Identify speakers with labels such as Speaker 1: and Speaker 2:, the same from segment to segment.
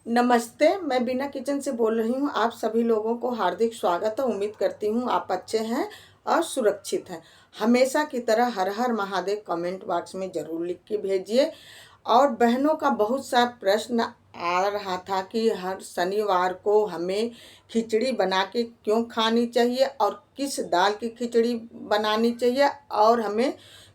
Speaker 1: नमस्ते, मैं बीना किचन से बोल रही हूँ। आप सभी लोगों को हार्दिक स्वागत है। उम्मीद करती हूँ आप अच्छे हैं और सुरक्षित हैं। हमेशा की तरह हर हर महादेव कमेंट बॉक्स में ज़रूर लिख के भेजिए। और बहनों का बहुत सा प्रश्न आ रहा था कि हर शनिवार को हमें खिचड़ी बना के क्यों खानी चाहिए और किस दाल की खिचड़ी बनानी चाहिए, और हमें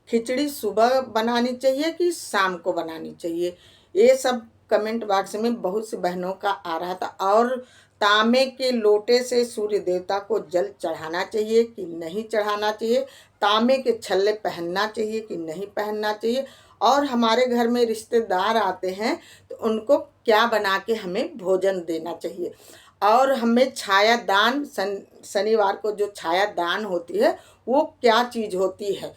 Speaker 1: खिचड़ी सुबह बनानी चाहिए कि शाम को बनानी चाहिए। ये सब कमेंट बॉक्स में बहुत सी बहनों का आ रहा था। और तांबे के लोटे से सूर्य देवता को जल चढ़ाना चाहिए कि नहीं चढ़ाना चाहिए, तांबे के छल्ले पहनना चाहिए कि नहीं पहनना चाहिए, और हमारे घर में रिश्तेदार आते हैं तो उनको क्या बना के हमें भोजन देना चाहिए, और हमें छाया दान शनिवार को जो छाया दान होती है वो क्या चीज़ होती है।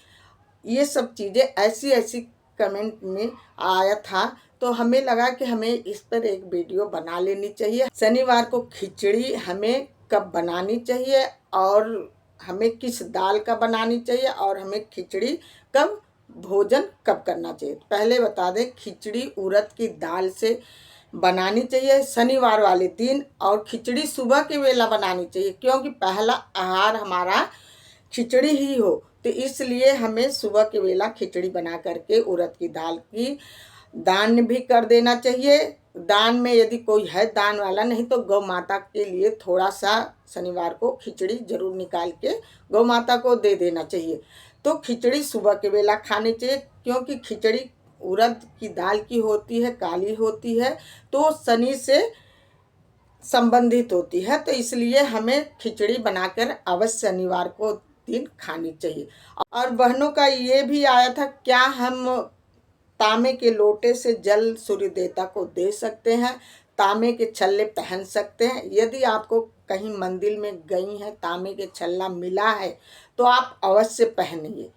Speaker 1: ये सब चीज़ें ऐसी ऐसी कमेंट में आया था, तो हमें लगा कि हमें इस पर एक वीडियो बना लेनी चाहिए। शनिवार को खिचड़ी हमें कब बनानी चाहिए और हमें किस दाल का बनानी चाहिए, और हमें खिचड़ी कब भोजन कब करना चाहिए। पहले बता दें, खिचड़ी उड़द की दाल से बनानी चाहिए शनिवार वाले दिन, और खिचड़ी सुबह के वेला बनानी चाहिए क्योंकि पहला आहार हमारा खिचड़ी ही हो। तो इसलिए हमें सुबह के वेला खिचड़ी बना करके उड़द की दाल की दान भी कर देना चाहिए। दान में यदि कोई है दान वाला, नहीं तो गौ माता के लिए थोड़ा सा शनिवार को खिचड़ी जरूर निकाल के गौ माता को दे देना चाहिए। तो खिचड़ी सुबह के वेला खानी चाहिए क्योंकि खिचड़ी उड़द की दाल की होती है, काली होती है, तो शनि से संबंधित होती है। तो इसलिए हमें खिचड़ी बनाकर अवश्य शनिवार को दिन खानी चाहिए। और बहनों का ये भी आया था, क्या हम तांबे के लोटे से जल सूर्य देवता को दे सकते हैं, तांबे के छल्ले पहन सकते हैं। यदि आपको कहीं मंदिर में गई हैं, तांबे के छल्ला मिला है तो आप अवश्य पहनिए।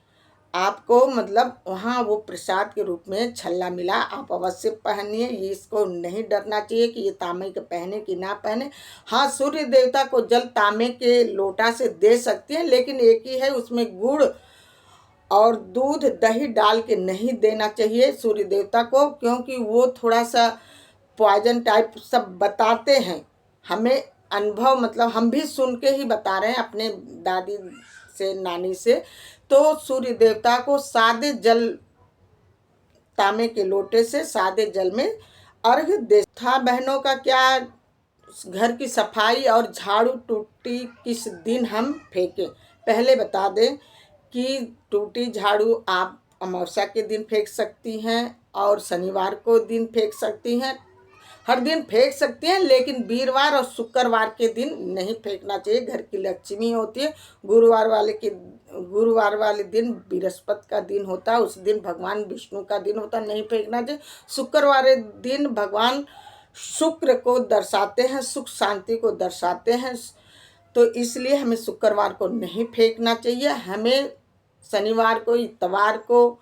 Speaker 1: आपको मतलब वहाँ वो प्रसाद के रूप में छल्ला मिला, आप अवश्य पहनिए। ये इसको नहीं डरना चाहिए कि ये तांबे के पहने कि ना पहने। हाँ, सूर्य देवता को जल तांबे के लोटा से दे सकते हैं, लेकिन एक ही है, उसमें गुड़ और दूध दही डाल के नहीं देना चाहिए सूर्य देवता को, क्योंकि वो थोड़ा सा पॉइजन टाइप सब बताते हैं। हमें अनुभव मतलब हम भी सुन के ही बता रहे हैं अपने दादी से, नानी से। तो सूर्य देवता को सादे जल, तांबे के लोटे से सादे जल में अर्घ्य दे था। बहनों का क्या, घर की सफाई और झाड़ू टूटी किस दिन हम फेंकें। पहले बता दें कि टूटी झाड़ू आप अमावस्या के दिन फेंक सकती हैं और शनिवार को दिन फेंक सकती हैं। हर दिन फेंक सकती हैं, लेकिन वीरवार और शुक्रवार के दिन नहीं फेंकना चाहिए। घर की लक्ष्मी होती है। गुरुवार वाले दिन बृहस्पति का दिन होता है, उस दिन भगवान विष्णु का दिन होता है, नहीं फेंकना चाहिए। शुक्रवार दिन भगवान शुक्र को दर्शाते हैं, सुख शांति को दर्शाते हैं, तो इसलिए हमें शुक्रवार को नहीं फेंकना चाहिए। हमें शनिवार को, इतवार को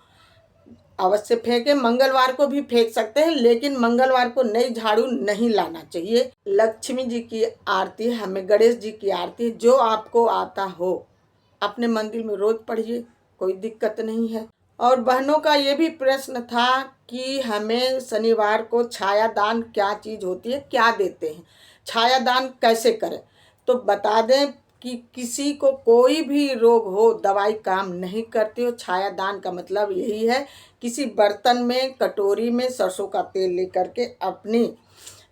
Speaker 1: अवश्य फेंके। मंगलवार को भी फेंक सकते हैं, लेकिन मंगलवार को नई झाड़ू नहीं लाना चाहिए। लक्ष्मी जी की आरती, हमें गणेश जी की आरती, जो आपको आता हो अपने मंदिर में रोज पढ़िए, कोई दिक्कत नहीं है। और बहनों का ये भी प्रश्न था कि हमें शनिवार को छाया दान क्या चीज़ होती है, क्या देते हैं, छाया दान कैसे करें। तो बता दें कि किसी को कोई भी रोग हो, दवाई काम नहीं करती हो। छाया दान का मतलब यही है, किसी बर्तन में, कटोरी में सरसों का तेल लेकर के अपनी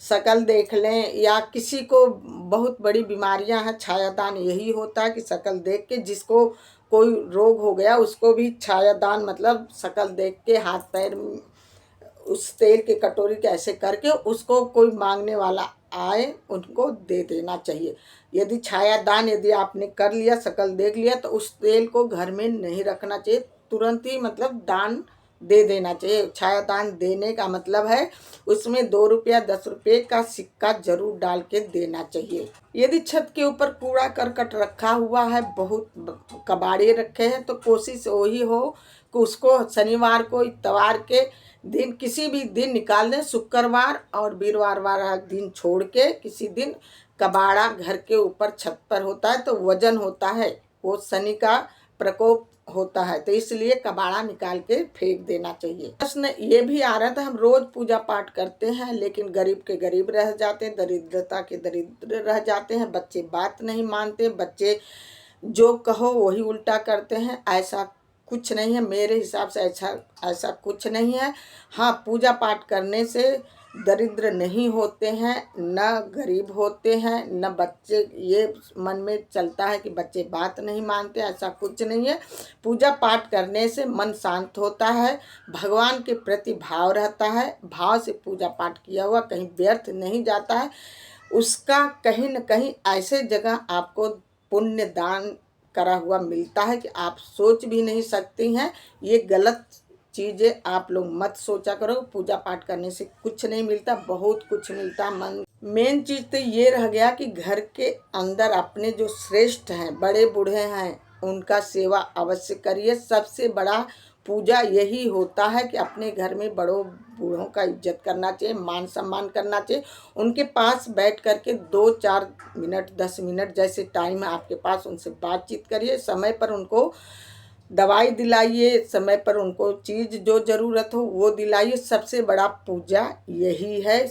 Speaker 1: शकल देख लें, या किसी को बहुत बड़ी बीमारियां हैं, छायादान यही होता है कि शकल देख के, जिसको कोई रोग हो गया उसको भी छायादान मतलब शकल देख के हाथ पैर उस तेल के कटोरी के ऐसे करके उसको कोई मांगने वाला आए उनको दे देना चाहिए। यदि छायादान यदि आपने कर लिया, शकल देख लिया, तो उस तेल को घर में नहीं रखना चाहिए, तुरंत ही मतलब दान दे देना चाहिए। छायादान देने का मतलब है उसमें 2 रुपया 10 रुपये का सिक्का जरूर डाल के देना चाहिए। यदि छत के ऊपर कूड़ा करकट रखा हुआ है, बहुत कबाड़े रखे हैं, तो कोशिश वही हो कि उसको शनिवार को, इतवार के दिन, किसी भी दिन निकाल दें। शुक्रवार और वीरवार वाला दिन छोड़ के किसी दिन कबाड़ा घर के ऊपर छत पर होता है तो वजन होता है, वो शनि का प्रकोप होता है, तो इसलिए कबाड़ा निकाल के फेंक देना चाहिए। प्रश्न ये भी आ रहा था, हम रोज पूजा पाठ करते हैं लेकिन गरीब के गरीब रह जाते हैं, दरिद्रता के दरिद्र रह जाते हैं, बच्चे बात नहीं मानते, बच्चे जो कहो वही उल्टा करते हैं। ऐसा कुछ नहीं है, मेरे हिसाब से ऐसा कुछ नहीं है। हाँ, पूजा पाठ करने से दरिद्र नहीं होते हैं, न गरीब होते हैं, न बच्चे ये मन में चलता है कि बच्चे बात नहीं मानते, ऐसा कुछ नहीं है। पूजा पाठ करने से मन शांत होता है, भगवान के प्रति भाव रहता है, भाव से पूजा पाठ किया हुआ कहीं व्यर्थ नहीं जाता है, उसका कहीं न कहीं ऐसे जगह आपको पुण्य दान करा हुआ मिलता है कि आप सोच भी नहीं सकती हैं। ये गलत चीज़ें आप लोग मत सोचा करो, पूजा पाठ करने से कुछ नहीं मिलता, बहुत कुछ मिलता। मेन चीज़ तो ये रह गया कि घर के अंदर अपने जो श्रेष्ठ हैं, बड़े बूढ़े हैं, उनका सेवा अवश्य करिए। सबसे बड़ा पूजा यही होता है कि अपने घर में बड़ों बूढ़ों का इज्जत करना चाहिए, मान सम्मान करना चाहिए, उनके पास बैठ कर के 2-4 मिनट 10 मिनट जैसे टाइम है आपके पास, उनसे बातचीत करिए, समय पर उनको दवाई दिलाइए, समय पर उनको चीज़ जो ज़रूरत हो वो दिलाइए। सबसे बड़ा पूजा यही है।